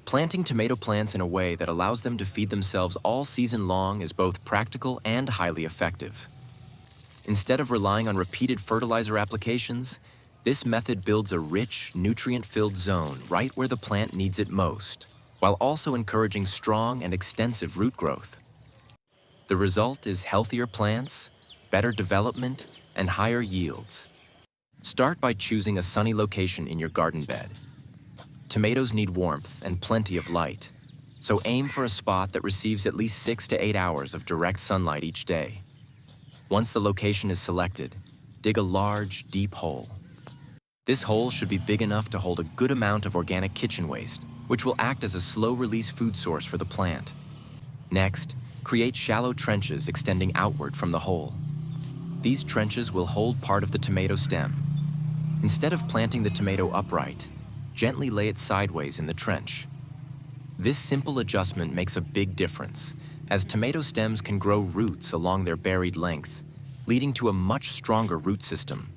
Planting tomato plants in a way that allows them to feed themselves all season long is both practical and highly effective. Instead of relying on repeated fertilizer applications, this method builds a rich, nutrient-filled zone right where the plant needs it most, while also encouraging strong and extensive root growth. The result is healthier plants, better development, and higher yields. Start by choosing a sunny location in your garden bed. Tomatoes need warmth and plenty of light, so aim for a spot that receives at least 6 to 8 hours of direct sunlight each day. Once the location is selected, dig a large, deep hole. This hole should be big enough to hold a good amount of organic kitchen waste, which will act as a slow-release food source for the plant. Next, create shallow trenches extending outward from the hole. These trenches will hold part of the tomato stem. Instead of planting the tomato upright, gently lay it sideways in the trench. This simple adjustment makes a big difference, as tomato stems can grow roots along their buried length, leading to a much stronger root system.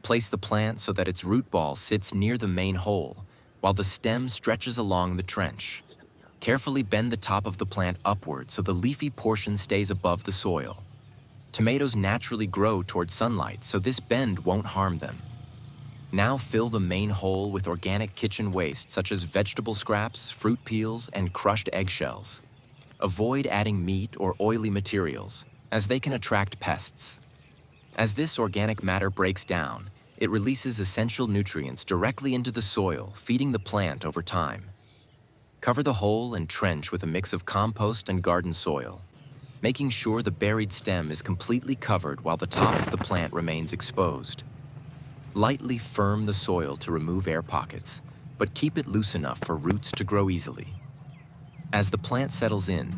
Place the plant so that its root ball sits near the main hole, while the stem stretches along the trench. Carefully bend the top of the plant upward so the leafy portion stays above the soil. Tomatoes naturally grow toward sunlight, so this bend won't harm them. Now fill the main hole with organic kitchen waste such as vegetable scraps, fruit peels, and crushed eggshells. Avoid adding meat or oily materials, as they can attract pests. As this organic matter breaks down, it releases essential nutrients directly into the soil, feeding the plant over time. Cover the hole and trench with a mix of compost and garden soil, making sure the buried stem is completely covered while the top of the plant remains exposed. Lightly firm the soil to remove air pockets, but keep it loose enough for roots to grow easily. As the plant settles in,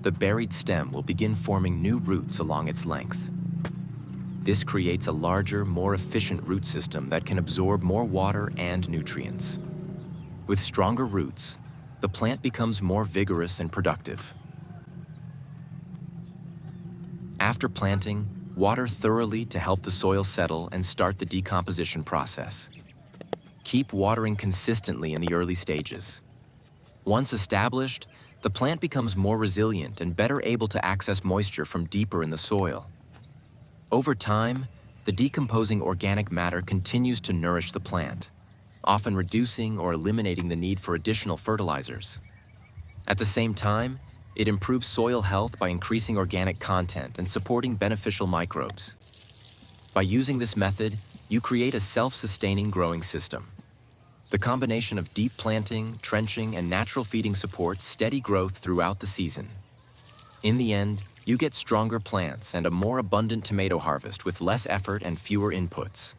the buried stem will begin forming new roots along its length. This creates a larger, more efficient root system that can absorb more water and nutrients. With stronger roots, the plant becomes more vigorous and productive. After planting, water thoroughly to help the soil settle and start the decomposition process. Keep watering consistently in the early stages. Once established, the plant becomes more resilient and better able to access moisture from deeper in the soil. Over time, the decomposing organic matter continues to nourish the plant, often reducing or eliminating the need for additional fertilizers. At the same time, it improves soil health by increasing organic content and supporting beneficial microbes. By using this method, you create a self-sustaining growing system. The combination of deep planting, trenching, and natural feeding supports steady growth throughout the season. In the end, you get stronger plants and a more abundant tomato harvest with less effort and fewer inputs.